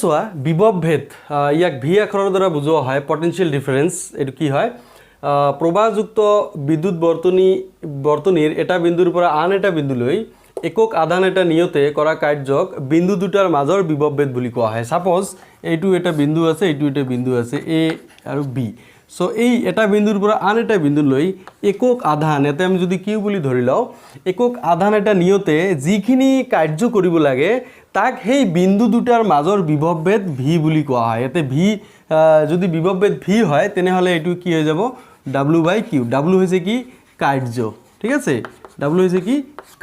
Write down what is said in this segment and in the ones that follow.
চোৱা বিভৱ ভেদ ইয়াক ভি আখৰৰ দ্বাৰা বুজোৱা হয় পটেনশিয়েল ডিফাৰেন্স এটো কি হয় প্ৰবাহযুক্ত বিদ্যুৎ বৰ্তনীৰ এটা বিন্দুৰ পৰা আন এটা বিন্দুলৈ একক আধান এটা নিয়তে কৰা কাৰ্যক বিন্দু দুটাৰ মাজৰ বিভৱ ভেদ বুলি কোৱা হয় সাপোজ এইটো এটা বিন্দু আছে এইটো এটা বিন্দু আছে এ আৰু বি সো এই এটা বিন্দুৰ পৰা আন এটা বিন্দুলৈ একক আধান এটা আমি যদি কিউ বুলি ধৰি লও একক আধান এটা নিয়তে যিখিনি কাৰ্য কৰিব লাগে তাক সেই বিন্দু দুটাৰ মাজৰ বিভৱ ভেদ ভি বুলি কোৱা হয় এতে ভি যদি বিভৱ ভেদ ভি হয় তেনে হলে এটো কি হৈ যাব w/q w হৈছে কি কাৰ্য ঠিক আছে w হৈছে কি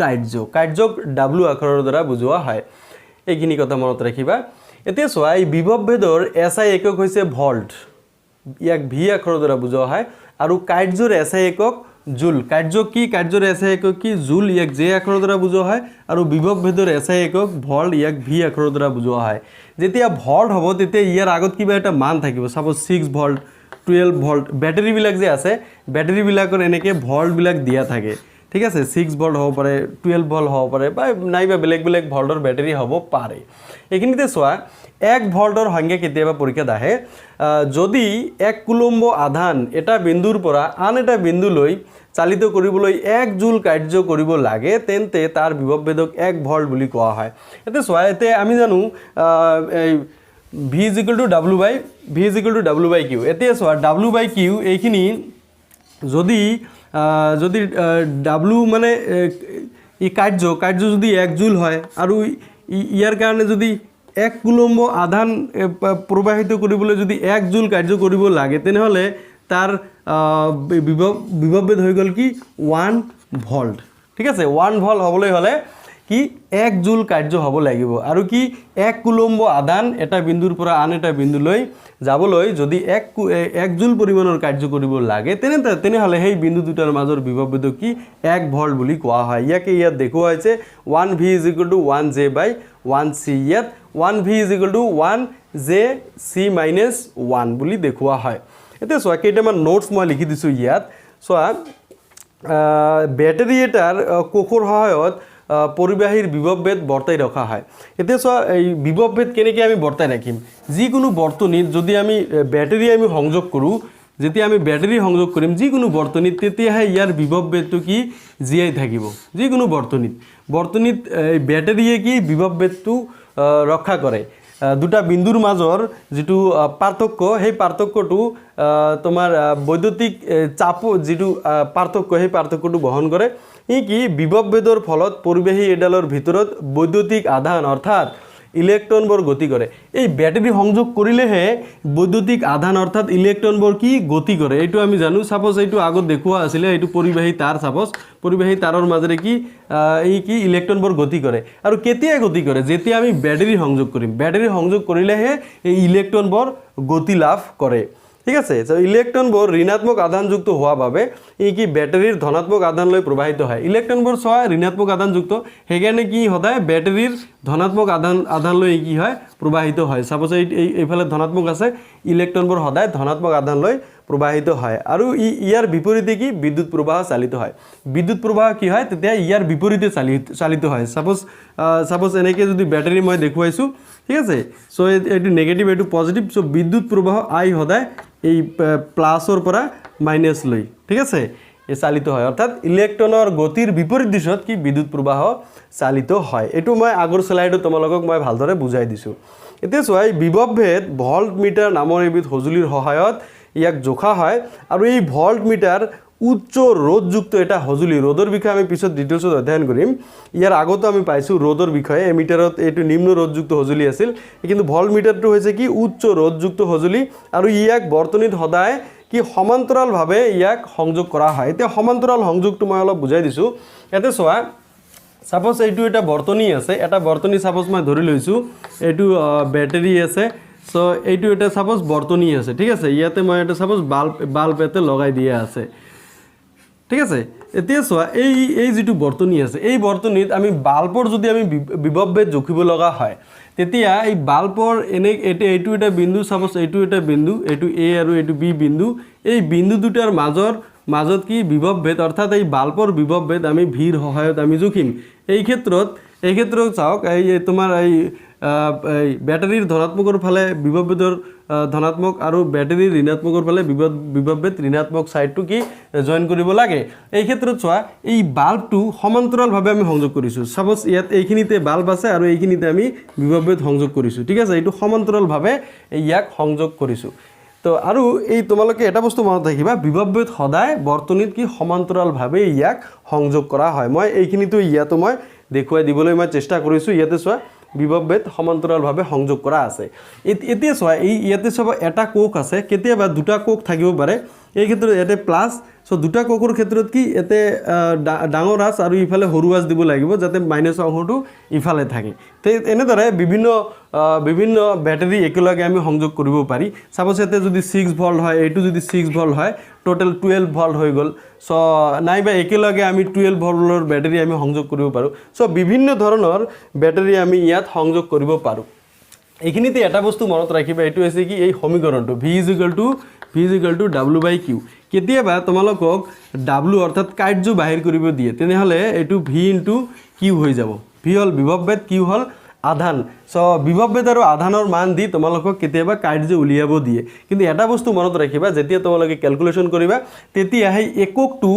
কাৰ্যক w আখৰৰ দ্বাৰা বুজোৱা হয় এইখিনি কথা মনত ৰাখিবা এতিয়া চোৱা এই বিভৱ ভেদৰ এসআই একক হৈছে ভল্ট ইয়াক ভি আখৰৰ দ্বাৰা বুজোৱা হয় আৰু কাৰ্যৰ এসআই একক জুল কাৰ্য কি কাৰ্যৰ এসআই একক কি জুল ইয়াক জে আখৰৰ দ্বাৰা বুজোৱা হয় আৰু বিভৱ ভেদৰ এসআই একক ভল্ট ইয়াক ভি আখৰৰ দ্বাৰা বুজোৱা হয় যেতিয়া ভল্ট হ'ব তেতিয়া ইয়াৰ আগত কিবা এটা মান থাকিব সাপোজ 6 ভল্ট 12 ভল্ট ব্যাটাৰী বিলাক যে আছে ব্যাটাৰী বিলাকৰ এনেকে ভল্ট বিলাক দিয়া থাকে ঠিক আছে 6 ভল্ট হ'ব পাৰে 12 ভল্ট হ'ব পাৰে বা নাইবা বেলেগ ভল্টৰ ব্যাটাৰী হ'ব পাৰে এইখিনিতে চোৱা 1 ভল্টৰ সংজ্ঞা কেতিয়াবা পৰীক্ষাত আহে যদি 1 কুলম্ব আধান এটা বিন্দুৰ পৰা আন এটা বিন্দুলৈ চালিত কৰিবলৈ 1 জুল কাৰ্য কৰিব লাগে তেন্তে তাৰ বিভৱ ভেদক 1 ভল্ট বুলি কোৱা হয় এতে চোৱা এতে আমি জানো v = w/q এতে চোৱা w/q এইখিনি যদি w মানে এই কাৰ্য যদি 1 জুল হয় আৰু ইয়াৰ কাৰণে যদি 1 কুলম্ব আধান প্ৰবাহিত কৰিবলৈ যদি 1 জুল কাৰ্য কৰিব লাগে তেনে হলে তাৰ বিভৱ ভেদ হৈ গল কি 1 ভল্ট ঠিক আছে 1 ভল্ট হ'বলৈ হলে কি 1 জুল কাৰ্য হ'ব লাগিব আৰু কি 1 কুলম্ব আধান এটা বিন্দুৰ পৰা আন এটা বিন্দুলৈ যাবলৈ যদি 1 জুল পৰিমাণৰ কাৰ্য কৰিব লাগে তেনে হলে সেই বিন্দু দুটাৰ মাজৰ বিভৱ ভেদ কি 1 ভল্ট বুলি কোৱা হয় ইয়াকে ইয়াত দেখুওৱা হৈছে 1v = 1j/1c ইয়াত 1v = 1j/c-1 বুলি দেখুওৱা হয় এতিয়া চোৱা কেইটামান নোটস মই লিখি দিছো ইয়াত চোৱা ব্যাটাৰী এটাৰ কোষৰ সহায়ত পৰিবাহীৰ বিভৱ ভেদ বৰ্তাই ৰখা হয় এতিয়া চোৱা এই বিভৱ ভেদ কেনেকৈ আমি বৰ্তাই ৰাখিম যিকোনো বৰ্তনীত যদি আমি ব্যাটাৰী আমি সংযোগ কৰো যেতিয়া আমি ব্যাটাৰী সংযোগ কৰিম যিকোনো বৰ্তনীত তেতিয়াহে ইয়াৰ বিভৱ ভেদটো কি জীয়াই থাকিব যিকোনো বৰ্তনীত ব্যাটাৰীয়ে কি বিভৱ ভেদটো ৰক্ষা কৰে দুটা বিন্দুৰ মাজৰ যেটো পাৰ্থক্য সেই পাৰ্থক্যটো তোমাৰ বৈদ্যুতিক চাপ যেটো পাৰ্থক্য সেই পাৰ্থক্যটো বহন কৰে ই কি বিভৱ ভেদৰ ফলত পৰিবাহী এডালৰ ভিতৰত বৈদ্যুতিক আধান অৰ্থাৎ ইলেক্ট্ৰনবোৰ গতি কৰে এই ব্যাটাৰী সংযোগ কৰিলেহে বৈদ্যুতিক আধান অৰ্থাৎ ইলেক্ট্ৰনবোৰ কি গতি কৰে এইটো আমি জানো সাপোজ এইটো আগত দেখুৱা আছিল এইটো পৰিবাহী তাৰ সাপোজ পৰিবাহী তাৰৰ মাজেৰে কি এই কি ইলেক্ট্ৰনবোৰ গতি কৰে আৰু কেতিয়া গতি কৰে যেতিয়া আমি ব্যাটাৰী সংযোগ কৰিম ব্যাটাৰী সংযোগ কৰিলেহে এই ইলেক্ট্ৰনবোৰ গতি লাভ কৰে ঠিক আছে তো ইলেক্ট্ৰনবোৰ ঋণাত্মক আধানযুক্ত হোৱা বাবে এই কি ব্যাটাৰীৰ ধনাত্মক আধানলৈ প্ৰবাহিত হয় ইলেক্ট্ৰনবোৰ সোৱা ঋণাত্মক আধানযুক্ত হেগানে কি হদায় ব্যাটাৰীৰ ধনাত্মক আধানলৈ কি হয় প্ৰবাহিত হয় সাপোজ এইফালে ধনাত্মক আছে ইলেক্ট্ৰনবোৰ হদায় ধনাত্মক আধানলৈ প্ৰবাহিত হয় আৰু ইয়াৰ বিপৰীতে কি বিদ্যুৎ প্ৰবাহ চালিত হয় বিদ্যুৎ প্ৰবাহ কি হয় তেতিয়া ইয়াৰ বিপৰীতে চালিত হয় সাপোজ এনেকে যদি ব্যাটাৰী মই দেখুৱাইছো ঠিক আছে সো এটো নেগেটিভ এটো পজিটিভ সো বিদ্যুৎ প্ৰবাহ আই হদায় এই প্লাসৰ পৰা মাইনাস লৈ ঠিক আছে এ চালিত হয় অৰ্থাৎ ইলেক্ট্ৰনৰ গতিৰ বিপৰীত দিশত কি বিদ্যুৎ প্ৰবাহ চালিত হয় এটো মই আগৰ স্লাইডত তোমালোকক মই ভালদৰে বুজাই দিছো এতিয়া চোৱা বিভৱ ভেদ ভল্ট মিটাৰ নামৰ এবিধ সঁজুলিৰ সহায়ত ইয়াক জোখা হয় আৰু এই ভল্ট মিটাৰ উচ্চ ৰোধযুক্ত এটা সঁজুলি ৰোধৰ বিষয়ে আমি পিছত ডিটেইলছত অধ্যয়ন কৰিম ইয়াৰ আগতো আমি পাইছো ৰোধৰ বিষয়ে এমিটাৰত এটো নিম্ন ৰোধযুক্ত সঁজুলি আছিল কিন্তু ভল্ট মিটাৰটো হৈছে কি উচ্চ ৰোধযুক্ত সঁজুলি আৰু ইয়াক বৰ্তনীত সদায় কি সমান্তৰাল ভাৱে ইয়াক সংযোগ কৰা হয় এতিয়া সমান্তৰাল সংযোগটো মই অলপ বুজাই দিছো এতে চোৱা সাপোজ এইটো এটা বৰ্তনী আছে এটা বৰ্তনী সাপোজ মই ধৰি লৈছো এইটো ব্যাটাৰী আছে সো এইটো এটা সাপোজ বৰ্তনী আছে ঠিক আছে ইয়াতে মই এটা সাপোজ বাল্ব এতে লগাই দিয়া আছে ঠিক আছে এতিয়া চোৱা এই যেটো বৰ্তনী আছে এই বৰ্তনীত আমি বাল্বৰ যদি আমি বিভৱ ভেদ জুখিব লগা হয় তেতিয়া এই বাল্বৰ এনে এইটো এটা বিন্দু সাপোজ এইটো এটা বিন্দু এইটো এ আৰু এইটো বি বিন্দু এই বিন্দু দুটাৰ মাজত কি বিভৱ ভেদ অৰ্থাৎ এই বাল্বৰ বিভৱ ভেদ আমি ভিৰ সহায়ত আমি জুখিম এই ক্ষেত্ৰত চাওক এই তোমাৰ এই ব্যাটাৰিৰ ধনাত্মকৰ ফালে বিভৱভেদৰ ধনাত্মক আৰু ব্যাটাৰিৰ ঋণাত্মকৰ ফালে বিভৱভেদ ঋণাত্মক সাইডটো কি জয়েন কৰিব লাগে। এই ক্ষেত্ৰত চোৱা এই বাল্বটো সমান্তৰালভাৱে আমি সংযোগ কৰিছোঁ। সাপোজ ইয়াত এইখিনিতে বাল্ব আছে আৰু এইখিনিতে আমি বিভৱভেদ সংযোগ কৰিছোঁ, ঠিক আছে। এইটো সমান্তৰালভাৱে ইয়াক সংযোগ কৰিছোঁ। তো আৰু এই তোমালোকে এটা বস্তু মনত ৰাখিবা, বিভৱভেদ সদায় বৰ্তনীত কি সমান্তৰালভাৱে ইয়াক সংযোগ কৰা হয়। মই এইখিনিতো ইয়াতো মই দেখুৱাই দিবলৈ মই চেষ্টা কৰিছোঁ। ইয়াতে চোৱা বিভৱভেদ সমান্তৰালভাৱে সংযোগ কৰা আছে। এতিয়া চোৱা এই ইয়াতে চাব এটা কোক আছে, কেতিয়াবা দুটা কোক থাকিব পাৰে। এই ক্ষেত্ৰত ইয়াতে প্লাছ, চ' দুটা কোকৰ ক্ষেত্ৰত কি ইয়াতে ডাঙৰ আঁচ আৰু ইফালে সৰু আঁচ দিব লাগিব যাতে মাইনাছ অংশটো ইফালে থাকে। তো এনেদৰে বিভিন্ন বেটাৰী একেলগে আমি সংযোগ কৰিব পাৰি। চাপ'জ ইয়াতে যদি 6 ভল্ট হয়, এইটো যদি 6 ভল্ট হয়, টোটেল 12 ভল্ট হৈ গ'ল। চ' নাইবা একেলগে আমি 12 ভল্টৰ বেটাৰী আমি সংযোগ কৰিব পাৰোঁ। চ' বিভিন্ন ধৰণৰ বেটাৰী আমি ইয়াত সংযোগ কৰিব পাৰোঁ। এইখিনিতে এটা বস্তু মনত ৰাখিবা, এইটো হৈছে কি এই সমীকৰণটো V = W/Q। কেতিয়াবা তোমালোকক W অৰ্থাৎ কাৰ্য বাহিৰ কৰিব দিয়ে, তেনেহ'লে এইটো V × Q হৈ যাব। V হ'ল বিভৱভেদ, Q হ'ল আধান। চ' বিভৱভেদ আৰু আধানৰ মান দি তোমালোকক কেতিয়াবা কাৰ্য উলিয়াব দিয়ে। কিন্তু এটা বস্তু মনত ৰাখিবা, যেতিয়া তোমালোকে কেলকুলেশ্যন কৰিবা তেতিয়া সেই এককটো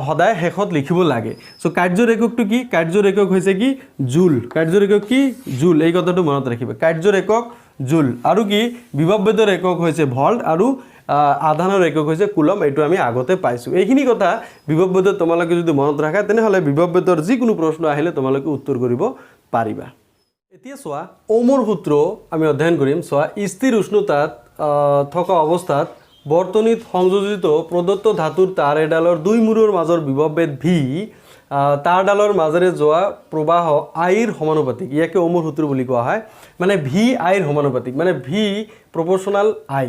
সদায় শেষত লিখিব লাগে। চ' কাৰ্যৰ এককটো কি? কাৰ্যৰ একক হৈছে কি? জুল। কাৰ্যৰ একক কি? জুল। এই কথাটো মনত ৰাখিবা, কাৰ্যৰ একক জুল। আৰু কি বিভৱভেদৰ একক হৈছে ভল্ট আৰু আধানৰ একক হৈছে কুলম। এইটো আমি আগতে পাইছোঁ। এইখিনি কথা বিভৱভেদত তোমালোকে যদি মনত ৰাখা তেনেহ'লে বিভৱভেদৰ যিকোনো প্ৰশ্ন আহিলে তোমালোকে উত্তৰ কৰিব পাৰিবা। এতিয়া চোৱা ওমৰ সূত্ৰ আমি অধ্যয়ন কৰিম। চোৱা স্থিৰ উষ্ণতাত থকা অৱস্থাত বৰ্তনীত সংযোজিত প্ৰদত্ত ধাতুৰ তাঁৰ এডালৰ দুই মূৰৰ মাজৰ বিভৱভেদ V তাঁৰডালৰ মাজেৰে যোৱা প্ৰবাহ আইৰ সমানুপাতিক। ইয়াকে ওমৰ সূত্ৰ বুলি কোৱা হয়। মানে V আইৰ সমানুপাতিক, মানে V প্ৰপৰ্চনাল আই।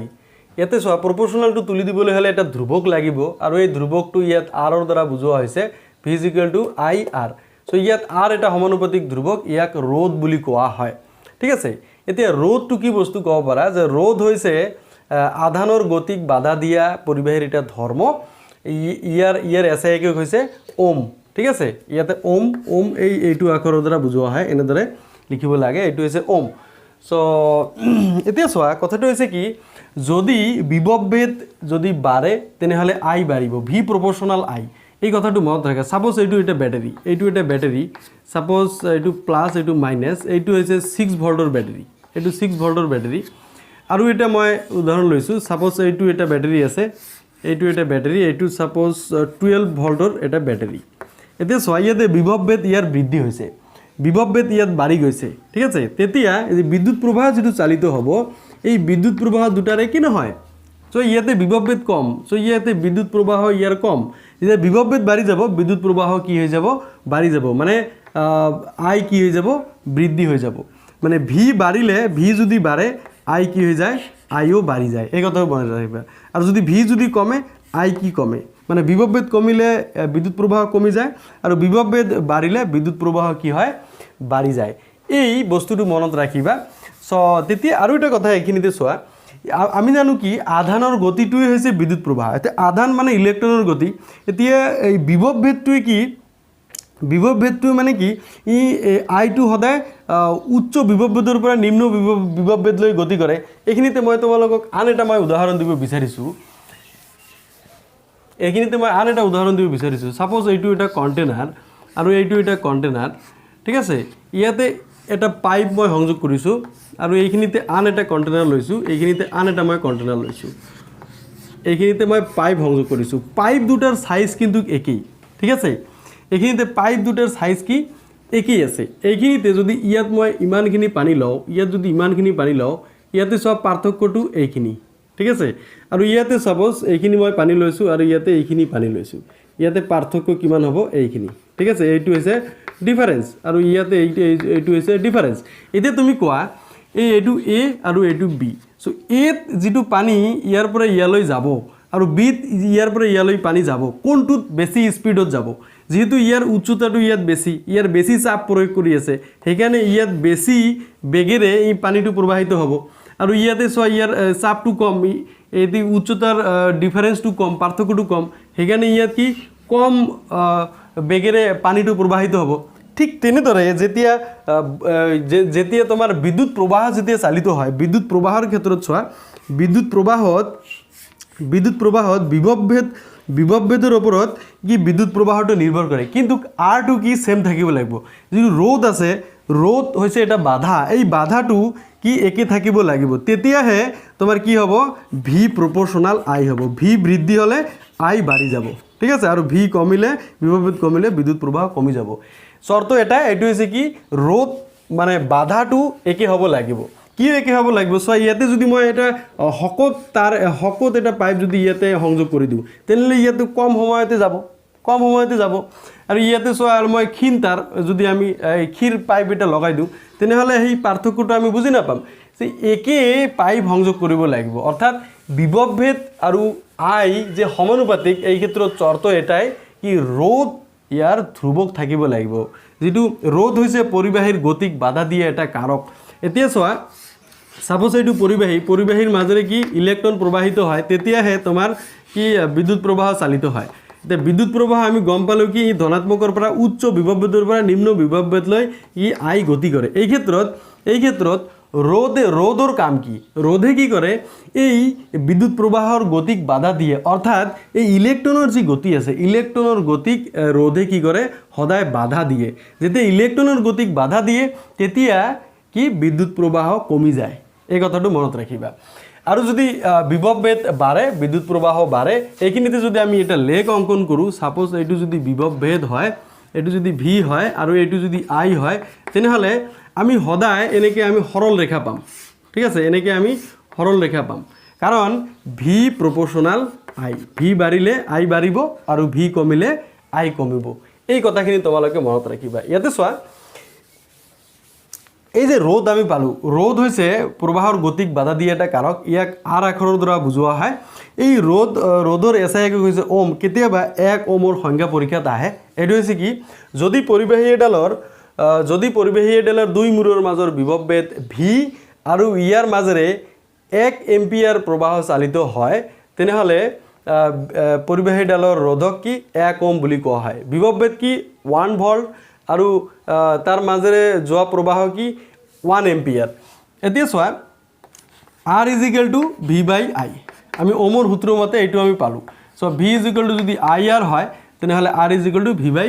ইয়াতে চোৱা প্ৰপৰ্চনালটো তুলি দিবলৈ হ'লে এটা ধ্ৰুৱক লাগিব আৰু এই ধ্ৰুৱকটো ইয়াত আৰৰ দ্বাৰা বুজোৱা হৈছে V = IR। চ' ইয়াত R এটা সমানুপাতিক ধ্ৰুৱক, ইয়াক ৰ'দ বুলি কোৱা হয়, ঠিক আছে। এতিয়া ৰ'দটো কি বস্তু ক'ব পাৰা যে ৰ'দ হৈছে আধানৰ গতিক বাধা দিয়া পৰিবাহীৰ এটা ধৰ্ম। ইয়াৰ SI একক হৈছে ওম, ঠিক আছে। ইয়াতে ওম এইটো আখৰৰ দ্বাৰা বুজোৱা হয়, এনেদৰে লিখিব লাগে, এইটো হৈছে ওম। চ' এতিয়া চোৱা কথাটো হৈছে কি, যদি বিভৱভেদ যদি বাঢ়ে তেনেহ'লে আই বাঢ়িব, V প্ৰপৰ্চনাল আই। এই কথাটো মনত ৰাখা। ছাপ'জ এইটো এটা বেটাৰী, ছাপ'জ এইটো প্লাছ এইটো মাইনাছ, এইটো হৈছে 6 ভল্টৰ বেটাৰী, এইটো 6 ভল্টৰ বেটাৰী। আৰু এটা মই উদাহৰণ লৈছোঁ, ছাপ'জ এইটো এটা বেটাৰী আছে, এইটো এটা বেটাৰী, এইটো ছাপ'জ 12 ভল্টৰ এটা বেটাৰী। এতিয়া চোৱা ইয়াতে বিভৱভেদ ইয়াৰ বৃদ্ধি হৈছে, বিভৱভেদ ইয়াত বাঢ়ি গৈছে, ঠিক আছে। তেতিয়া এই বিদ্যুৎ প্ৰবাহ যিটো চালিত হ'ব, এই বিদ্যুৎ প্ৰবাহ দুটাৰে কি নহয়, চ' ইয়াতে বিভৱভেদ কম, চ' ইয়াতে বিদ্যুৎ প্ৰবাহ ইয়াৰ কম। যেতিয়া বিভৱভেদ বাঢ়ি যাব বিদ্যুৎ প্ৰবাহ কি হৈ যাব? বাঢ়ি যাব। মানে আই কি হৈ যাব? বৃদ্ধি হৈ যাব। মানে V বাঢ়িলে, V যদি বাঢ়ে আই কি হৈ যায়? আইও বাঢ়ি যায়। এই কথাও মনত ৰাখিবা। আৰু যদি V যদি কমে আই কি কমে? মানে বিভৱভেদ কমিলে বিদ্যুৎ প্ৰবাহ কমি যায় আৰু বিভৱভেদ বাঢ়িলে বিদ্যুৎ প্ৰবাহ কি হয়? বাঢ়ি যায়। এই বস্তুটো মনত ৰাখিবা। চ' তেতিয়া আৰু এটা কথা এইখিনিতে চোৱা, আমি জানো কি আধানৰ গতিটোৱে হৈছে বিদ্যুৎ প্ৰবাহ। এতিয়া আধান মানে ইলেক্ট্ৰনৰ গতি। এতিয়া এই বিভৱভেদটোৱে কি? বিভৱভেদটোৱে মানে কি ই আইটো সদায় উচ্চ বিভৱভেদৰ পৰা নিম্ন বিভৱভেদলৈ গতি কৰে। এইখিনিতে মই তোমালোকক আন এটা উদাহৰণ দিব বিচাৰিছোঁ। ছাপ'জ এইটো এটা কণ্টেইনাৰ আৰু এইটো এটা কণ্টেইনাৰ, ঠিক আছে। ইয়াতে এটা পাইপ মই সংযোগ কৰিছোঁ আৰু এইখিনিতে আন এটা কণ্টেইনাৰ লৈছোঁ, এইখিনিতে আন এটা মই কণ্টেইনাৰ লৈছোঁ, এইখিনিতে মই পাইপ সংযোগ কৰিছোঁ। পাইপ দুটাৰ চাইজ কিন্তু একেই, ঠিক আছে। এইখিনিতে পাইপ দুটাৰ চাইজ কি একেই আছে। এইখিনিতে যদি ইয়াত মই ইমানখিনি পানী লওঁ, ইয়াত যদি ইমানখিনি পানী লওঁ, ইয়াতে চব পাৰ্থক্যটো এইখিনি, ঠিক আছে। আৰু ইয়াতে ছাপ'জ এইখিনি মই পানী লৈছোঁ আৰু ইয়াতে এইখিনি পানী লৈছোঁ, ইয়াতে পাৰ্থক্য কিমান হ'ব? এইখিনি, ঠিক আছে। এইটো হৈছে ডিফাৰেঞ্চ আৰু ইয়াতে এইটো হৈছে ডিফাৰেঞ্চ। এতিয়া তুমি কোৱা এইটো A আৰু এইটো B। চ' এত যিটো পানী ইয়াৰ পৰা ইয়ালৈ যাব আৰু বিত ইয়াৰ পৰা ইয়ালৈ পানী যাব, কোনটোত বেছি স্পীডত যাব? যেহেতু ইয়াৰ উচ্চতাটো ইয়াত বেছি, ইয়াৰ বেছি চাপ প্ৰয়োগ কৰি আছে, সেইকাৰণে ইয়াত বেছি বেগেৰে এই পানীটো প্ৰবাহিত হ'ব। আৰু ইয়াতে চোৱা ইয়াৰ চাপটো কম, এই উচ্চতাৰ ডিফাৰেঞ্চটো কম, পাৰ্থক্যটো কম, সেইকাৰণে ইয়াত কি কম বেগেৰে পানীটো প্ৰবাহিত হ'ব। ঠিক তেনেদৰে যেতিয়া তোমাৰ বিদ্যুৎ প্ৰবাহ যেতিয়া চালিত হয় বিদ্যুৎ প্ৰবাহৰ ক্ষেত্ৰত চোৱা বিদ্যুৎ প্ৰবাহত বিভৱভেদৰ ওপৰত কি বিদ্যুৎ প্ৰবাহটো নিৰ্ভৰ কৰে কিন্তু আৰটো কি সেম থাকিব লাগিব যিটো ৰ'দ আছে ৰ'দ হৈছে এটা বাধা এই বাধাটো কি একে থাকিব লাগিব তেতিয়াহে তোমাৰ কি হ'ব ভি প্ৰপৰ্শনাল আই হ'ব ভি বৃদ্ধি হ'লে আই বাঢ়ি যাব ঠিক আছে আৰু ভি কমিলে বিভৱভেদ কমিলে বিদ্যুৎ প্ৰবাহ কমি যাব শর্ত এটা এটো হৈছে কি রোধ মানে বাধাটো একে হ'ব লাগিব কি একে হ'ব লাগিব সো ইয়াতে যদি মই এটা হকত এটা পাইপ যদি ইয়াতে সংযোগ কৰি দিওঁ তেনলে ইয়াতে কম সময়তে যাব আৰু ইয়াতে সো আৰু মই ক্ষীণ তাৰ যদি আমি ক্ষীৰ পাইপ এটা লগাই দিওঁ তেনেহলে সেই পাৰ্থক্যটো আমি বুজি নাপাম যে একে পাইপ সংযোগ কৰিব লাগিব অৰ্থাৎ বিভৱভেদ আৰু আই যে সমানুপাতিক এই ক্ষেত্ৰত শৰ্ত এটাই কি ৰোধ ইয়াৰ ধ্ৰুৱক থাকিব লাগিব যেটো ৰোধ হৈছে পৰিবাহীৰ গতিক বাধা দিয়ে এটা কাৰক এতিয়া চোৱা সাপোজ এইটো পৰিবাহীৰ মাজেৰে কি ইলেক্ট্ৰন প্ৰবাহিত হয় তেতিয়াহে তোমাৰ কি বিদ্যুৎ প্ৰবাহ চালিত হয় তে বিদ্যুৎ প্ৰবাহ আমি গম পালো কি ধনাত্মকৰ পৰা উচ্চ বিভৱভেদৰ পৰা নিম্ন বিভৱভেদলৈ ই আই গতি কৰে এই ক্ষেত্ৰত ৰোধৰ কাম কি ৰোধে কি কৰে এই বিদ্যুৎ প্ৰবাহৰ গতিক বাধা দিয়ে অৰ্থাৎ এই ইলেক্ট্ৰনৰ যি গতি আছে ইলেক্ট্ৰনৰ গতিক ৰোধে কি কৰে সদায় বাধা দিয়ে যেতিয়া ইলেক্ট্ৰনৰ গতিক বাধা দিয়ে তেতিয়া কি বিদ্যুৎ প্ৰবাহ কমি যায় এই কথাটো মনত ৰাখিবা আৰু যদি বিভৱভেদ বাঢ়ে বিদ্যুৎ প্ৰবাহ বাঢ়ে এইখিনিতে যদি আমি এটা লেখ অঙ্কন কৰো সাপোজ এইটো যদি বিভৱভেদ হয় এইটো যদি ভি হয় আৰু এইটো যদি আই হয় তেনেহলে আমি সদায় এনেকৈ আমি সৰল ৰেখা পাম ঠিক আছে এনেকৈ আমি সৰল ৰেখা পাম কাৰণ ভি প্ৰপৰ্শনাল আই ভি বাঢ়িলে আই বাঢ়িব আৰু ভি কমিলে আই কমিব এই কথাখিনি তোমালোকে মনত ৰাখিবা ইয়াতে চোৱা এই যে ৰোধ আমি পালো ৰোধ হৈছে প্ৰবাহৰ গতিক বাধা দিয়ে এটা কাৰক ইয়াক আৰ আখৰৰ দ্বাৰা বুজোৱা হয় এই ৰোধৰ এসআই একক হৈছে ওম কেতিয়াবা 1 ওমৰ সংজ্ঞা পৰীক্ষাত আহে এটো হৈছে কি যদি পৰিবাহী এডালৰ দুই মূৰৰ মাজৰ বিভৱভেদ ভি আৰু ইয়াৰ মাজেৰে 1 এম্পিয়াৰ প্ৰবাহ চালিত হয় তেনেহলে পৰিবাহীডালৰ ৰোধক কি 1 ওম বুলি কোৱা হয় বিভৱভেদ কি 1 ভোল্ট আৰু তাৰ মাজেৰে যোৱা প্ৰবাহ কি 1 এম্পিয়াৰ এতিয়া চোৱা R = V / I আমি ওমৰ সূত্ৰ মতে এইটো আমি পালো সো V = যদি IR হয় তেনেহলে R = V /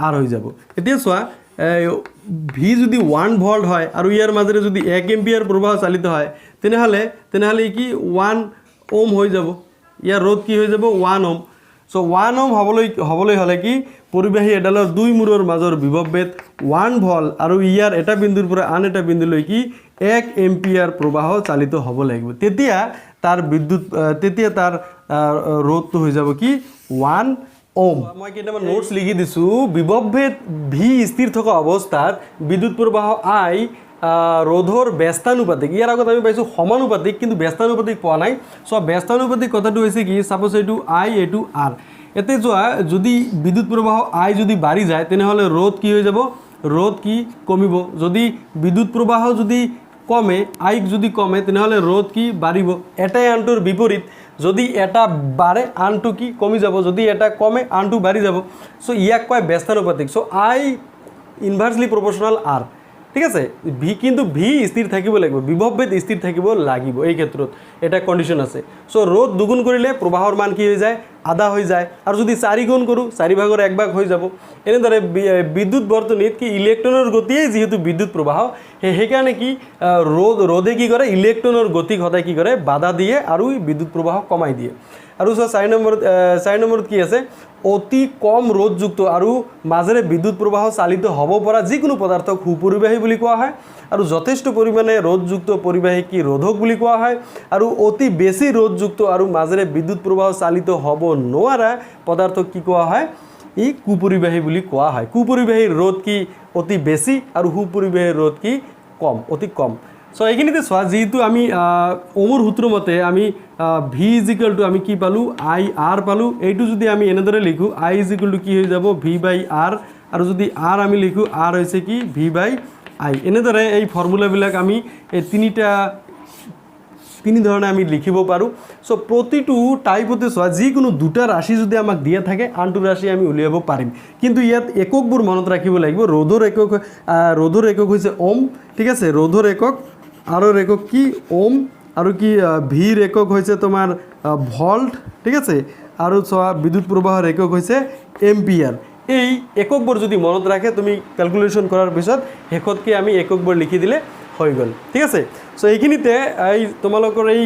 R হৈ যাব এতিয়া চোৱা V যদি 1 ভোল্ট হয় আৰু ইয়াৰ মাজেৰে যদি 1 এম্পিয়াৰ প্ৰবাহ চালিত হয় তেনেহলে কি 1 ওম হৈ যাব ইয়াৰ রোধ কি হৈ যাব 1 ওম সো 1 ওম হবলৈ হলে কি পৰিবাহী এডালৰ দুই মূৰৰ মাজৰ বিভৱভেদ 1 ভোল্ট আৰু ইয়াৰ এটা বিন্দুৰ পৰা আন এটা বিন্দুলৈ কি 1 এম্পিয়াৰ প্ৰবাহ চালিত হ'ব লাগিব তেতিয়া তাৰ রোধটো হৈ যাব কি 1 ওম মই কেইটামান নোটস লিখি দিছো বিভৱভেদ ভি স্থিৰ থকা অৱস্থাত বিদ্যুৎ প্ৰবাহ আই ৰোধৰ ব্যস্তানুপাতিক ইয়াৰ আগত আমি পাইছো সমানুপাতিক কিন্তু ব্যস্তানুপাতিক পোৱা নাই সো ব্যস্তানুপাতিক কথাটো হৈছে কি সাপোজ এইটো আই এইটো আৰ এতে যোৱা যদি বিদ্যুৎ প্ৰবাহ আই যদি বাঢ়ি যায় তেনেহলে ৰোধ কি হৈ যাব ৰোধ কি কমিব যদি বিদ্যুৎ প্ৰবাহ যদি কমে আই যদি কমে তেনেহলে ৰোধ কি বাঢ়িব এটাই আনটোৰ বিপৰীত যদি এটা বাঢ়ে আনটো কি কমি যাব যদি এটা কমে আনটো বাঢ়ি যাব সো ইয়াক কয় ব্যস্তানুপাতিক সো আই ইনভার্সলি প্রপোর্শনাল আর ঠিক আছে ভি কিন্তু ভি স্থিৰ থাকিব লাগিব বিভৱভেদ স্থিৰ থাকিব লাগিব এই ক্ষেত্ৰত এটা কন্ডিশন আছে সো ৰোধ দুগুণ কৰিলে প্ৰবাহৰ মান কি হৈ যায় আধা হৈ যায় আৰু যদি 4 গুণ কৰো 4 ভাগৰ 1 ভাগ হৈ যাব এনেদৰে বিদ্যুৎ বৰ্তনীত কি ইলেক্ট্ৰনৰ গতিয়ে যেহেতু বিদ্যুৎ প্ৰবাহ সেইকাৰণে কি ৰোধে কি কৰে ইলেক্ট্ৰনৰ গতিক সদায় কি কৰে বাধা দিয়ে আৰু বিদ্যুৎ প্ৰবাহ কমাই দিয়ে আৰু 4 নম্বৰত কি আছে অতি কম ৰোধযুক্ত আৰু মাজেৰে বিদ্যুৎ প্ৰবাহ চালিত হ'ব পৰা যিকোনো পদাৰ্থক সুপৰিবাহী বুলি কোৱা হয় আৰু যথেষ্ট পৰিমাণে ৰোধযুক্ত পৰিবাহী কি ৰোধক বুলি কোৱা হয় আৰু অতি বেছি ৰোধযুক্ত আৰু মাজেৰে বিদ্যুৎ প্ৰবাহ চালিত হ'ব নোৱাৰা পদাৰ্থক কি কোৱা হয় ই কুপৰিবাহী বুলি কোৱা হয় কুপৰিবাহীৰ ৰোধ কি অতি বেছি আৰু সুপৰিবাহীৰ ৰোধ কি কম অতি কম সো এইখিনিতে চোৱা যেহেতু আমি ওমৰ সূত্ৰ মতে আমি ভি = আমি কি পালো আই আৰ পালো এইটো যদি আমি এনেদৰে লিখো আই = কি হৈ যাব ভি বাই আৰ আৰু যদি আৰ আমি লিখো আৰ হৈছে কি ভি বাই আই এনেদৰে এই ফৰ্মুলাবিলাক আমি এই তিনিটা তিনি ধৰণে আমি লিখিব পাৰোঁ সো প্ৰতিটো টাইপতে চোৱা যিকোনো দুটা ৰাশি যদি আমাক দিয়া থাকে আনটো ৰাশি আমি উলিয়াব পাৰিম কিন্তু ইয়াত এককবোৰ মনত ৰাখিব লাগিব ৰ'দৰ একক হৈছে ওম ঠিক আছে ৰ'দৰ একক আৰৰ একক কি ওম আৰু কি ভিৰ একক হৈছে তোমাৰ ভল্ট ঠিক আছে আৰু চোৱা বিদ্যুৎ প্ৰবাহৰ একক হৈছে এম্পিয়াৰ এই এককবোৰ যদি মনত ৰাখে তুমি ক্যালকুলেশন কৰাৰ পিছত শেষতকে আমি এককবোৰ লিখি দিলে হৈ গ'ল ঠিক আছে সো এইখিনিতে এই তোমালোকৰ এই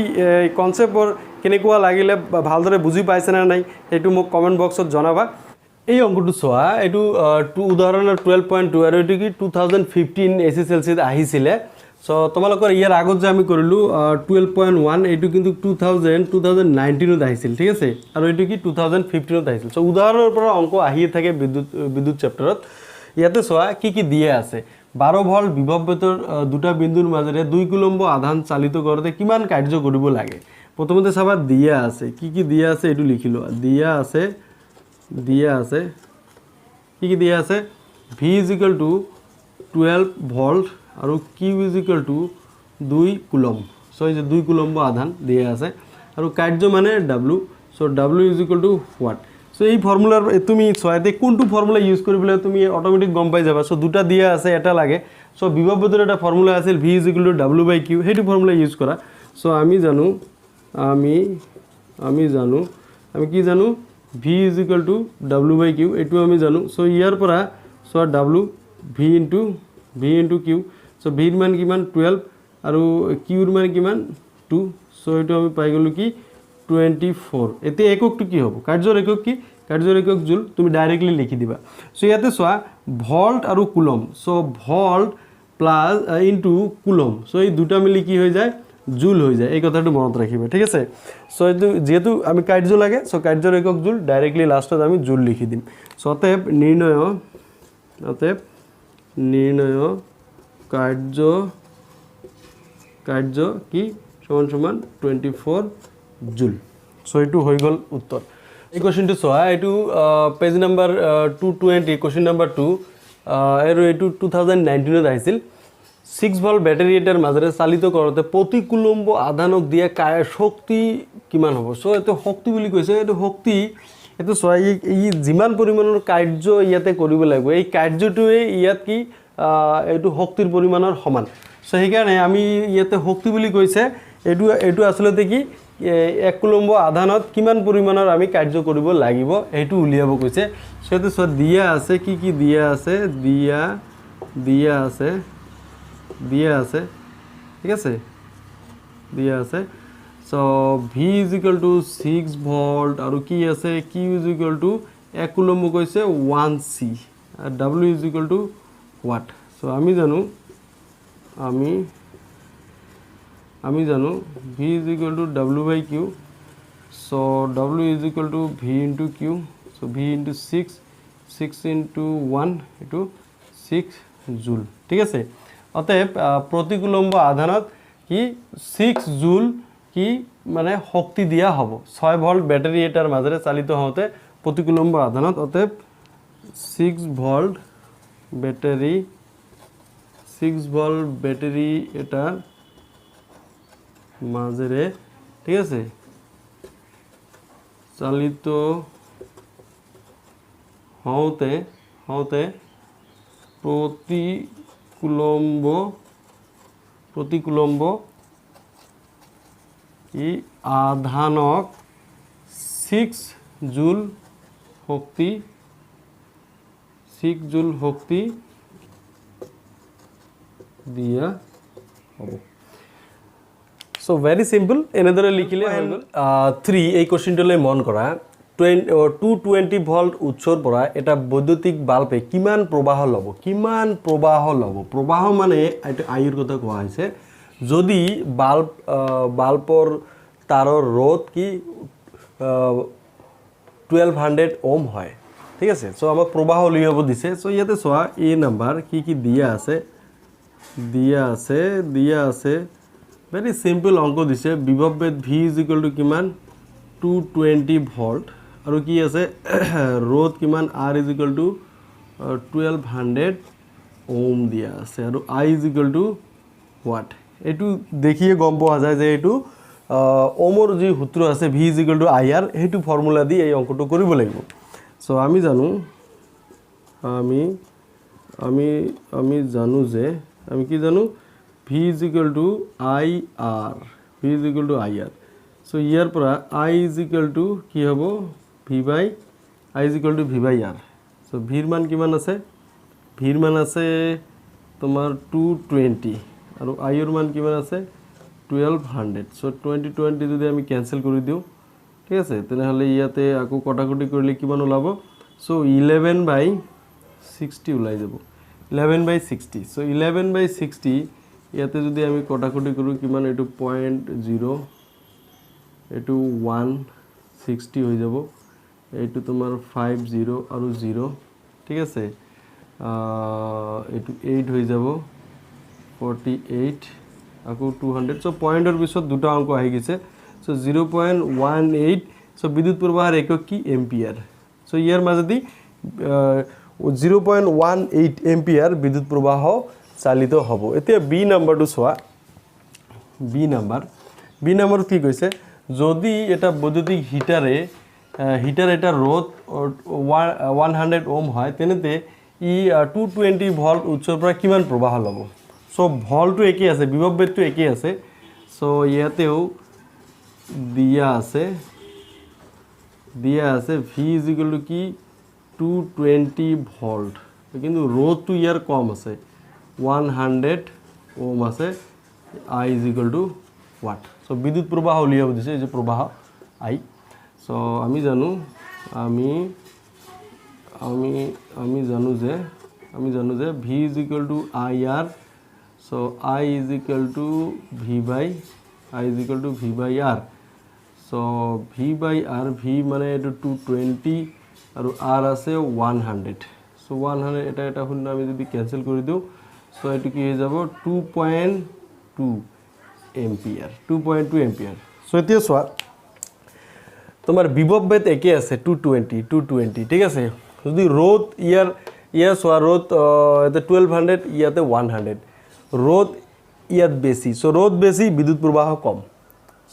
কনসেপ্টবোৰ কেনেকুৱা লাগিলে ভালদৰে বুজি পাইছে না নাই এইটো মোক কমেন্ট বক্সত জনাবা এই অংকটো চোৱা এইটো উদাহৰণৰ 12.2 আৰু এইটো কি 2015 এছএছএলসিত আহিছিলে সো তোমালোকৰ ইয়াৰ আগত যে আমি কৰিলো 12.1 এইটো কিন্তু 2019ত আহিছিল ঠিক আছে আৰু এইটো কি 2015ত আহিছিল সো উদাহৰণৰ পৰা অংক আহি থাকে বিদ্যুৎ চেপ্টাৰত ইয়াতে চোৱা কি দিয়া আছে 12 ভল্ট বিভৱবেতৰ দুটা বিন্দুৰ মাজেৰে 2 কুলম্ব আধান চালিত কৰোতে কিমান কাৰ্য কৰিব লাগে প্ৰথমতে চাবা দিয়া আছে কি দিয়া আছে এটো লিখিলো দিয়া আছে কি দিয়া আছে v 12 ভল্ট আৰু q 2 কুলম্ব সো এই যে 2 কুলম্ব আধান দিয়া আছে আৰু কাৰ্য মানে w so w what so এই ফৰ্মুলাৰ তুমি ছয়তে কোনটো ফৰ্মুলা ইউজ কৰিবলে তুমি অটোমেটিক গম পাই যাবা সো দুটা দিয়া আছে এটা লাগে সো বিভৱবেতৰ এটা ফৰ্মুলা আছিল v w/q হেতু ফৰ্মুলা ইউজ কৰা সো আমি কি জানো v w/q এটো আমি জানো সো ইয়াৰ পৰা so w v into q so v ৰ মান কিমান 12 আৰু q ৰ মান কিমান 2 সো এটো আমি পাই গলো কি 24 এতে এককটো কি হ'ব কাৰ্যৰ একক কি কাৰ্যৰ একক জুল তুমি ডাইৰেক্টলি লিখি দিবা সো ইয়াতে চোৱা ভল্ট আৰু coulomb so volt plus into coulomb so এই দুটা মিলি কি হৈ যায় জুল হৈ যায় এই কথাটো মনত ৰাখিবা ঠিক আছে সো এটো যেহেতু আমি কাৰ্য লাগে সো কাৰ্যৰ একক জুল ডাইৰেক্টলি লাষ্টত আমি জুল লিখি দিম সো অতএব নিৰ্ণয় কাৰ্য কি সমান 24 জুল সো এটো হৈ গল উত্তৰ এই কোশ্চেনটো চোৱা এটো পেজ নাম্বাৰ 220 কোশ্চেন নাম্বাৰ 2 আৰু এটো 2019ত আহিছিল 6 ভল্ট ব্যাটাৰি এটাৰ মাজেৰে চালিত কৰোতে প্ৰতি কুলম্ব আধানক দিয়া শক্তি কিমান হ'ব সো এটো শক্তি বুলি কৈছে এটো শক্তি এটো চোৱা এই যিমান পৰিমাণৰ কাৰ্য ইয়াতে কৰিব লাগিব এই কাৰ্যটোৱে ইয়াত কি এটো শক্তিৰ পৰিমাণৰ সমান সো সেইকাৰণে আমি ইয়াতে শক্তি বুলি কৈছে এটো আসলতে কি 1 কুলম্ব আধানত কিমান পৰিমাণৰ আমি কাৰ্য কৰিব লাগিব এটো উলিয়াব কৈছে সেটো সো দিয়া আছে কি দিয়া আছে ঠিক আছে দিয়া আছে সো v 6 ভল্ট আৰু কি আছে q 1 কুলম্ব কৈছে 1 c আৰু w what সো আমি জানো v w/q so w v into q so v into 6 into 1 into 6 জুল ঠিক আছে অতএব প্ৰতি কুলম্ব আধানত কি 6 জুল কি মানে শক্তি দিয়া হ'ব 6 ভল্ট ব্যাটাৰি এটাৰ মাজেৰে চালিত হওঁতে প্ৰতি কুলম্ব আধানত অতএব 6 ভল্ট ব্যাটাৰি এটাৰ মাজেৰে ঠিক আছে চালিত হওঁতে প্ৰতি কুলম্ব ই আধানক 6 জুল শক্তি দিয়া হ'ব সো ভেরি সিম্পল এনেদৰে লিখিলে হৈ গ'ল 3 এই কোশ্চেনটোলৈ মন কৰা 220 ভল্ট উৎসৰ পৰা এটা বৈদ্যুতিক বাল্বে কিমান প্ৰবাহ ল'ব প্ৰবাহ মানে এটা আয়ুৰ কথা কোৱা হৈছে যদি বাল্বৰ তাৰৰ ৰ'দ কি 1200 ওম হয় ঠিক আছে সো আমাক প্ৰবাহ উলিয়াব দিছে সো ইয়াতে চোৱা এই নাম্বাৰ কি দিয়া আছে very simple অংক দিছে বিভৱবেদ v কিমান 220 ভল্ট আৰু কি আছে ৰ'দ কিমান r 1200 ওম দিয়া আছে আৰু I what এটো দেখিয়ে গম পোৱা যায় যে এটো ওমৰ যি সূত্ৰ আছে V is equal to I R সেইটো ফৰ্মুলা দি এই অংকটো কৰিব লাগিব সো আমি জানো আমি জানো যে আমি কি জানো V is equal to I R V is equal to I R so ইয়াৰ পৰা আই ইজ ইকুৱেল টু কি হ'ব V by I is equal to V by R so ভিৰ মান কিমান আছে ভিৰ মান আছে তোমাৰ 220 আৰু আইৰ মান কিমান আছে 1200 সো 20 যদি আমি ক্যান্সেল কৰি দিও ঠিক আছে তেনেহলে ইয়াতে আকো কটাকটি কৰিলে কিমান ওলাব সো 11/60 ওলাই যাব 11/60 সো 11/60 ইয়াতে যদি আমি কটাকটি কৰো কিমান এটো 0.0 এটো 160 হৈ যাব এটো তোমাৰ 50 আৰু 0 ঠিক আছে এটো 8 হৈ যাব 48 আকো 200 সো পয়েন্টৰ পিছত দুটা অংক আহি গিছে সো 0.18 সো বিদ্যুৎ প্ৰবাহৰ একক কি এম্পিয়াৰ সো ইয়াৰ মাজেদি 0.18 এম্পিয়াৰ বিদ্যুৎ প্ৰবাহ চালিত হ'ব এতিয়া বি নাম্বাৰটো চোৱা বি নাম্বাৰ কি কৈছে যদি এটা বৈদ্যুতিক হিটাৰ এটা ৰ'দ 100 ওম হয় তেনতে ই 220 ভোল্ট উৎসৰ পৰা কিমান প্ৰবাহ ল'ব সো ভোল্টটো একেই আছে বিভৱবেগটো একেই আছে সো ইয়াতেও দিয়া আছে ভি ইজ ইকুৱেল টু কি 220 ভোল্ট কিন্তু ৰ'দটো ইয়াৰ কম আছে 100 ওম আছে I is equal to what so বিদ্যুৎ প্ৰবাহ উলিয়াব দিছে এই যে প্ৰবাহ আই সো আমি জানো যে V is equal to I R so I is equal to V by R so V by R V মানে এটো 220 আৰু আৰ আছে 100 সো 100 এটা শূন্য আমি যদি ক্যান্সেল কৰি দিও সো এটো কি হৈ যাব 2.2 এম্পিয়াৰ সো এতিয়া চোৱা তোমার বিভববেদ একে আছে 220 ঠিক আছে যদি রোদ ইয়ার সোয়া রোদ এতে 1200 ইয়াতে 100 রোদ ইয়াত বেশি সো রোদ বেশি বিদ্যুৎ প্রবাহ কম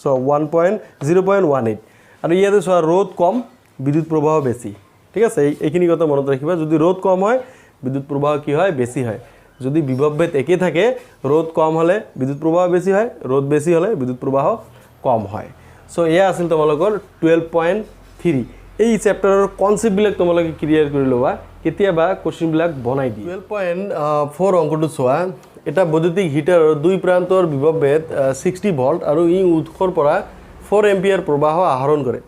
সো 0.18 আর ইয়াতে সোয়া রোদ কম বিদ্যুৎ প্রবাহ বেশি ঠিক আছে এইখিনি কথা মনত রাখিবা যদি রোদ কম হয় বিদ্যুৎ প্রবাহ কি হয় বেশি হয় যদি বিভববেদ একে থাকে রোদ কম হলে বিদ্যুৎ প্রবাহ বেশি হয় রোদ বেশি হলে বিদ্যুৎ প্রবাহ কম হয় সো এয়া আছিল তোমালোকৰ 12.3 এই চেপ্টাৰৰ কনসেপ্টবিলাক তোমালোকে ক্লিয়াৰ কৰি লবা কেতিয়াবা কোশ্চেনবিলাক বনাই দি 12.4 অংকটো চোৱা এটা বৈদ্যুতিক হিটাৰৰ দুই প্ৰান্তৰ বিভববেদ 60 ভোল্ট আৰু ই উৎসৰ পৰা 4 এম্পিয়াৰ প্ৰবাহ আহৰণ কৰে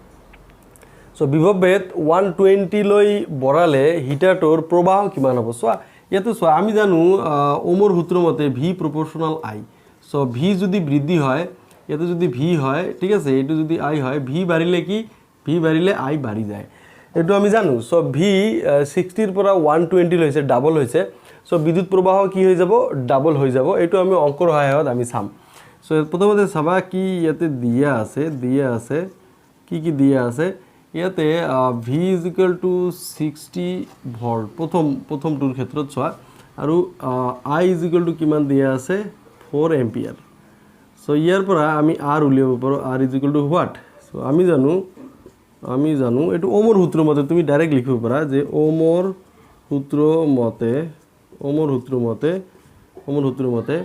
সো বিভববেদ 120 লৈ বৰালে হিটাৰটোৰ প্ৰবাহ কিমান হ'ব চোৱা ইয়াতে চোৱা আমি জানো ওমৰ সূত্ৰ মতে ভি প্ৰপৰ্শনাল আই সো ভি যদি বৃদ্ধি হয় ইয়াতে যদি ভি হয় ঠিক আছে এটো যদি আই হয় ভি বাড়িলে কি ভি বাড়িলে আই বাড়ি যায় এটো আমি জানো সো ভি 60 ৰ পৰা 120 লৈছে ডাবল হৈছে সো বিদ্যুৎ প্ৰবাহ কি হৈ যাব ডাবল হৈ যাব এটো আমি অংকৰ সহায়ত আমি চাম সো প্ৰথমতে চাবা কি ইয়াতে দিয়া আছে কি দিয়া আছে ইয়াতে V is equal to 60 volt প্ৰথমটোৰ ক্ষেত্ৰত চোৱা আৰু আই ইজ ইকুৱেল টু কিমান দিয়া আছে 4 এম্পিয়াৰ সো ইয়াৰ পৰা আমি আৰ উলিয়াব পাৰো R is equal two what so আমি জানো এটো ওমৰ সূত্ৰ মতে তুমি ডাইৰেক্ট লিখিব পাৰা যে ওমৰ সূত্ৰ মতে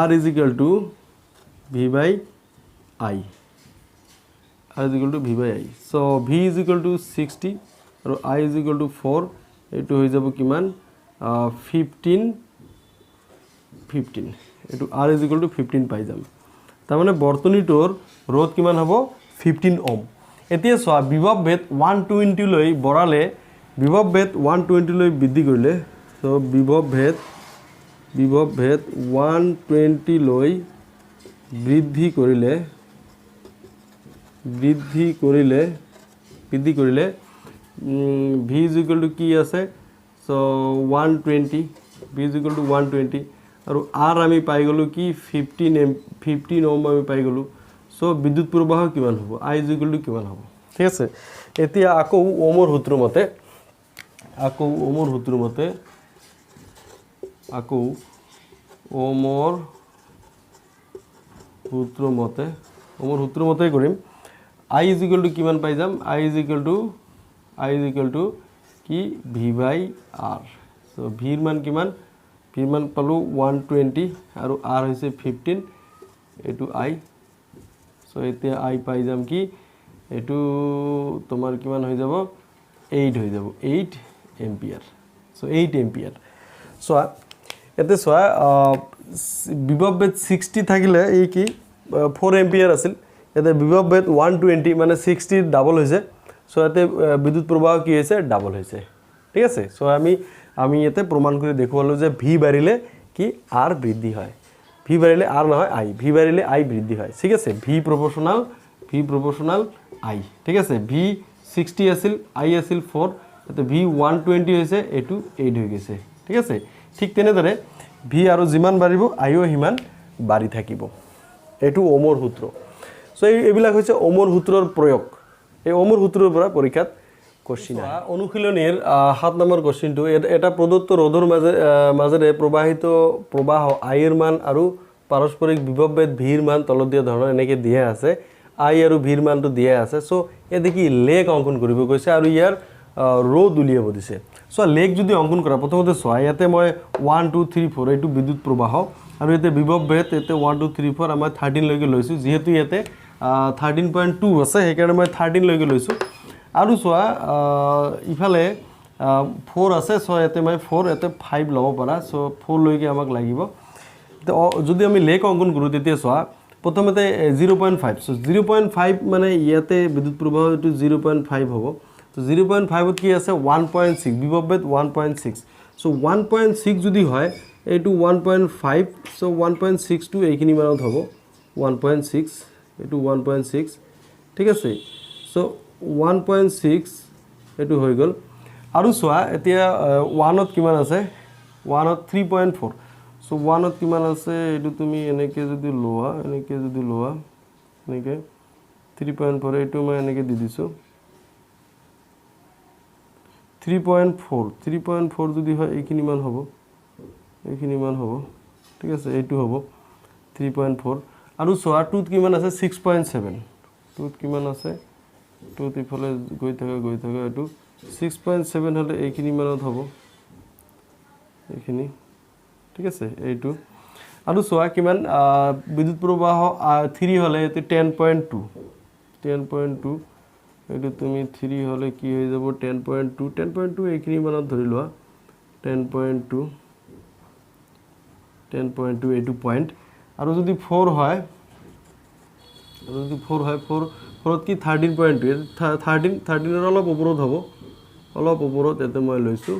R is equal to V by I so V is equal to 60 আৰু আই ইজ ইকুৱেল টু 4 এটো হৈ যাব কিমান 15 এটো r is equal to 15 পাই যাম তাৰ মানে বৰ্তনীটোৰ ৰোধ কিমান হ'ব 15 ওম এতিয়া সোৱা বিভববেদ 120 লৈ বৰালে বিভববেদ 120 লৈ বৃদ্ধি কৰিলে সো বিভববেদ 120 লৈ বৃদ্ধি কৰিলে v is equal to কি আছে so 120 v is equal to 120 আৰু r আমি পাই গলো কি 15 ওম আমি পাই গলো সো বিদ্যুৎ প্ৰবাহ কিমান হ'ব i is equal to কিমান হ'ব ঠিক আছে এতিয়া আকৌ ওমৰ সূত্ৰ মতে সূত্ৰ মতে কৰিম I is equal to কিমান পাই যাম I is equal to কি v by r so v এর মান কিমান v এর মান পালো 120 আৰু r হৈছে 15 এটো I so এতিয়া I পাই যাম কি এটো তোমাৰ কিমান হৈ যাব 8 হৈ যাব 8 এম্পিয়াৰ so 8 এম্পিয়াৰ so এতে সোয়া বিভবভেদ 60 থাকিলে এই কি 4 এম্পিয়াৰ আছিল এতে বিভবভেদ 120 মানে 60 ডাবল হৈছে সো এতে বিদ্যুৎ প্রবাহ কি হয়েছে ডাবল হয়েছে ঠিক আছে সো আমি এতে প্রমাণ করে দেখুৱালো যে ভি বাড়িলে কি আর বৃদ্ধি হয় ভি বাড়িলে আর না হয় আই ভি বাড়িলে আই বৃদ্ধি হয় ঠিক আছে ভি প্রপোর্শনাল আই ঠিক আছে ভি 60 আছিল আই আছিল 4 এতে ভি 120 হয়েছে এটু 8 হয়ে গেছে ঠিক আছে ঠিক তেনেদৰে ভি আৰু যিমান বাঢ়িব আইও হিমান বাঢ়ি থাকিব এটু ওমৰ সূত্ৰ সো এইবিলাক হৈছে ওমৰ সূত্ৰৰ প্ৰয়োগ এই ওমৰ সূত্ৰৰ পৰা পৰীক্ষাত কোশ্চিন আহে অনুশীলনীৰ 7 নম্বৰ কোশ্চিনটো এটা প্ৰদত্ত ৰ'দৰ মাজেৰে প্ৰবাহিত প্ৰবাহ আইৰ মান আৰু পাৰস্পৰিক বিভবভেদ ভিৰ মান তলত দিয়া ধৰণৰ এনেকৈ দিয়া আছে আই আৰু ভিৰ মানটো দিয়া আছে সো এতে কি লেক অঙ্কন কৰিব কৈছে আৰু ইয়াৰ ৰোদ উলিয়াব দিছে সো লেক যদি অঙ্কন কৰা প্ৰথমতে সোয়া ইয়াতে মই 1 2 3 4 এইটো বিদ্যুৎ প্ৰবাহ আৰু এতে বিভবভেদ এতে 1 2 3 4 আমাৰ 13 লৈকে লৈছো যেহেতু ইয়াতে 13.2 আছে সেইকাৰণে মই 13 লৈকে লৈছো আৰু সোয়া ইফালে 4 আছে সো এতে মই 4 এতে 5 লব পাৰা সো 4 লৈকে আমাক লাগিব যদি আমি লেক অঙ্কন কৰো তেতিয়া সোয়া প্ৰথমতে 0.5 সো 0.5 মানে ইয়াতে বিদ্যুৎ প্ৰবাহ এটো 0.5 হ'ব তো 0.5 কি আছে 1.6 বিভবভেদ 1.6 সো 1.6 যদি হয় এটো 1.5 সো 1.6 টু এইখিনি মানত হ'ব 1.6 এটো 1.6 ঠিক আছে সো 1.6 এটো হৈ গল আৰু সোয়া এতিয়া 1ত কিমান আছে 1ত 3.4 সো 1ত কিমান আছে এটো তুমি এনেকে যদি লোৱা এনেকে 3.4 এটো মই এনেকে দি দিছো 3.4 যদি হয় এইখিনি মান হ'ব ঠিক আছে এইটো হ'ব 3.4 আৰু সোয়া 2 কিমান আছে 6.7 2 কিমান আছে 2 ইফালে গৈ থাকা এটো 6.7 হলে এইখিনি মানত হ'ব এইখিনি ঠিক আছে এইটো আৰু সোয়া কিমান বিদ্যুৎ প্ৰবাহ 3 হলে এতে 10.2 এটো তুমি 3 হলে কি হৈ যাব 10.2 এইখিনি মানত ধৰি লোৱা 10.2 এইটো পয়েন্ট আৰু যদি 4 হয় 4ত কি 13.2 13 এৰ অলপ উপৰত হ'ব অলপ উপৰত এতে মই লৈছো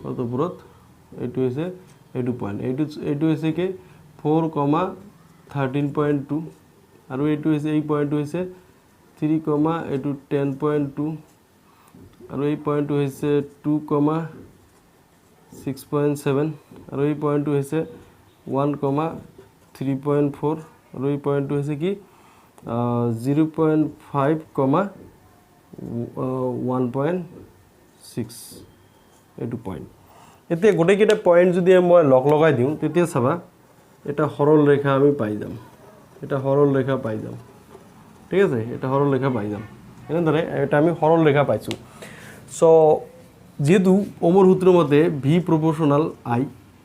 অলপ উপৰত এইটো হৈছে এইটো পয়েন্ট এইটো হৈছে কি 4,13.2 আৰু এইটো হৈছে এই পয়েন্টটো হৈছে 3, এইটো 10.2 আৰু এই পয়েন্টটো হৈছে 2,6.7 আৰু এই পয়েন্টটো হৈছে 1,3.4 আৰু এই পয়েন্টটো হৈছে কি 0.5, 1.6 এইটো পয়েন্ট এতিয়া গোটেইকেইটা পয়েন্ট যদি মই লগাই দিওঁ তেতিয়া চাবা এটা সৰল ৰেখা আমি পাই যাম ঠিক আছে এটা সৰল ৰেখা পাই যাম এনেদৰে এটা আমি সৰল ৰেখা পাইছো সো যেহেতু ওমৰ সূত্ৰৰ মতে ভি প্ৰপোৰ্শনাল আই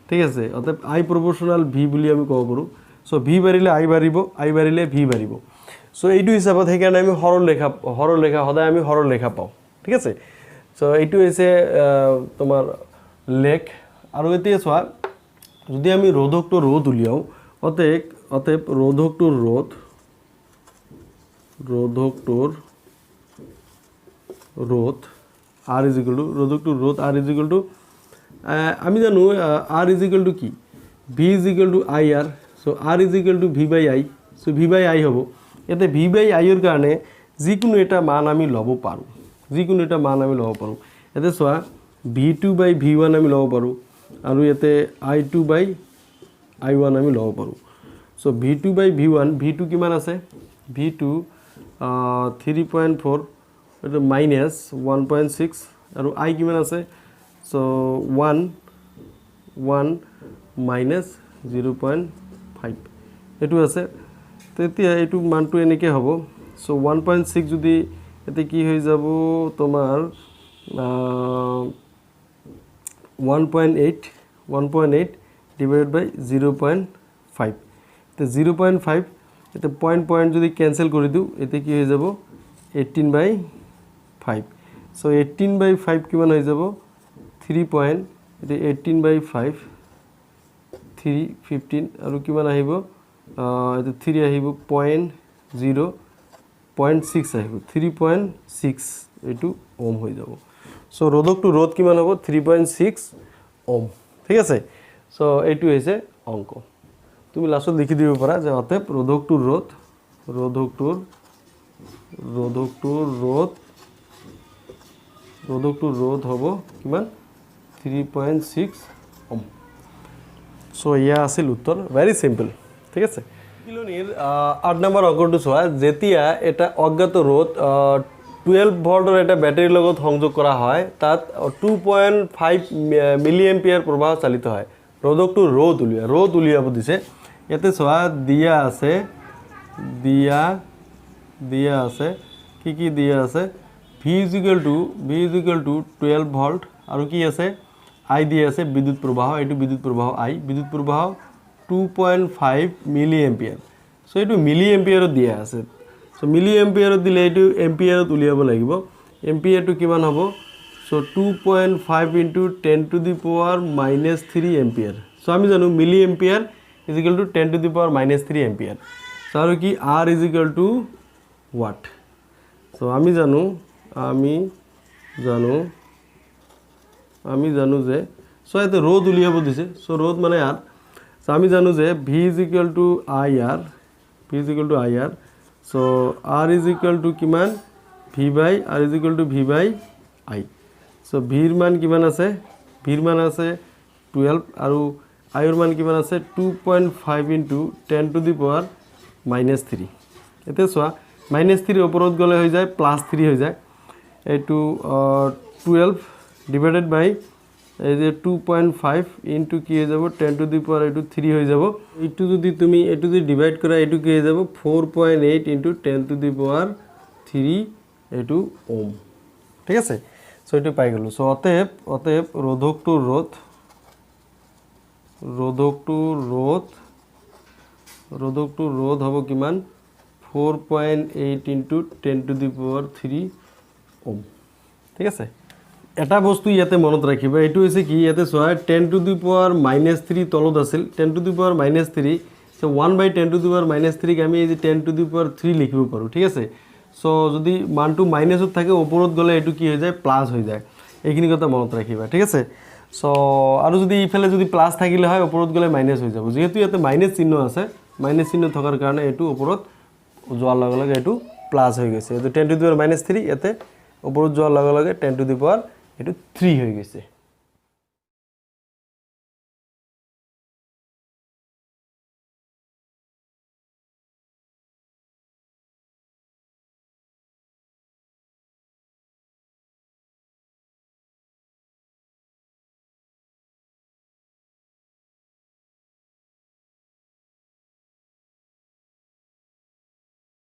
ঠিক আছে অতএব আই প্ৰপোৰ্শনাল ভি বুলি আমি ক'ব পাৰো সো ভি বাঢ়িলে আই বাঢ়িব আই বাঢ়িলে ভি বাঢ়িব সো এইটো হিচাপত সেইকাৰণে আমি সৰল ৰেখা সদায় আমি সৰল ৰেখা পাওঁ ঠিক আছে সো এইটো হৈছে তোমাৰ লেক আৰু এতিয়া চোৱা যদি আমি ৰোধকটো ৰোধ উলিয়াও অতএব ৰোধকটোৰ ৰোধ R is equal to ৰোধকটোৰ রোধ R is equal to আমি জানো R is equal to কি V is equal to IR so R is equal to V by I so V by I হ'ব এতে V by I এর কাৰণে যিকোনো এটা মান আমি লব পাৰো এতে চোৱা V2 by V1 আমি লব পাৰো আৰু এতে I2 by I1 আমি লব পাৰো so V2 by V1 V2 কিমান আছে V2 3.4 এটা মাইনাস 1.6 আৰু I কিমান আছে so 1 minus 0.5 এইটো আছে তেতিয়া এইটো মানটো এনেকৈ হ'ব সো 1.6 যদি এতে কি হৈ যাব তোমাৰ 1.8 divided by 0.5 তো 0.5 এতে পয়েন্ট যদি ক্যান্সেল করে দিও এতে কি হয়ে যাব 18/5 সো 18/5 কিমান হয়ে যাব 3 পয়েন্ট এতে 18/5 3 15 আৰু কিমান আহিব এতে 3 আহিব 0.6 আহিব 3.6 এটু ওম হৈ যাব সো রোধকটো রোধ কিমান হ'ব 3.6 ওম ঠিক আছে সো এইটো হৈছে অঙ্ক তুমি লাস্টত লিখি দিব পাৰা যে অতএব ৰোধকটোৰ ৰোধ হ'ব কিমান 3.6 ওম সো ইয়া আছিল উত্তৰ ভেৰি সিম্পল ঠিক আছে কিলোনিৰ 8 নম্বৰ অঙ্কটো চোৱা যেতিয়া এটা অজ্ঞাত ৰোধ 12 ভোল্টৰ এটা ব্যাটাৰীৰ লগত সংযোগ কৰা হয় তাত 2.5 মিলি এম্পিয়াৰ প্ৰবাহ চালিত হয় ৰোধকটো ৰোধ উলিয়াব দিছে ইয়াতে চোৱা দিয়া আছে কি দিয়া আছে V = 12 ভোল্ট আৰু কি আছে I দিয়া আছে বিদ্যুৎ প্ৰবাহ এটো বিদ্যুৎ প্ৰবাহ I বিদ্যুৎ প্ৰবাহ 2.5 মিলি এম্পিয়াৰ সো এটো মিলি এম্পিয়াৰত দিয়া আছে সো মিলি এম্পিয়াৰত দিলে এটো এম্পিয়াৰত উলিয়াব লাগিব এম্পিয়াৰটো কিমান হ'ব সো 2.5 * 10⁻³ এম্পিয়াৰ সো আমি জানো মিলি এম্পিয়াৰ = 10⁻³ এম্পিয়াৰ সো আৰু কি R = ওয়াট সো আমি জানো যে সো এতে রোধ উলিয়াব দিছে সো রোধ মানে R সো আমি জানো যে V = IR সো R = কিমান R = V/I সো V ৰ মান কিমান আছে V ৰ মান আছে 12 আৰু I ৰ মান কিমান আছে 2.5 * 10⁻³ এতে চোৱা -3 ওপৰত গলে হৈ যায় +3 হৈ যায় এইটো 12 ডিভাইডেড বাই এই যে 2.5 ইনটু কি হৈ যাব 10⁻³ হৈ যাব এইটো যদি তুমি এইটো যদি ডিভাইড কৰা এইটো কি হৈ যাব 4.8 * 10⁻³ এইটো ওম ঠিক আছে সো এইটো পাই গলো সো অতএব ৰোধকটোৰ রোধ হ'ব কিমান 4.8 * 10⁻³ ওম ঠিক আছে এটা বস্তু ইয়াতে মনত ৰাখিবা এটো হৈছে কি ইয়াতে সোয়া 10⁻³ তলত আছিল 10⁻³ সো 1/10⁻³ ক আমি এই যে 10⁻³ লিখিব পাৰো ঠিক আছে সো যদি মানটো মাইনাসত থাকে ওপৰত গলে এটো কি হৈ যায় প্লাস হৈ যায় এইখিনি কথা মনত ৰাখিবা ঠিক আছে সো আৰু যদি ইফালে যদি প্লাস থাকিলে হয় ওপৰত গলে মাইনাস হৈ যাব যেহেতু ইয়াতে মাইনাস চিহ্ন আছে মাইনাস চিহ্ন থকাৰ কাৰণে এটো ওপৰত যোৱাৰ লগে লগে এটো প্লাস হৈ গৈছে এটো 10⁻³ ইয়াতে ওপৰত যোৱাৰ লগে লগে 10⁻³ এটো 3 হৈ গৈছে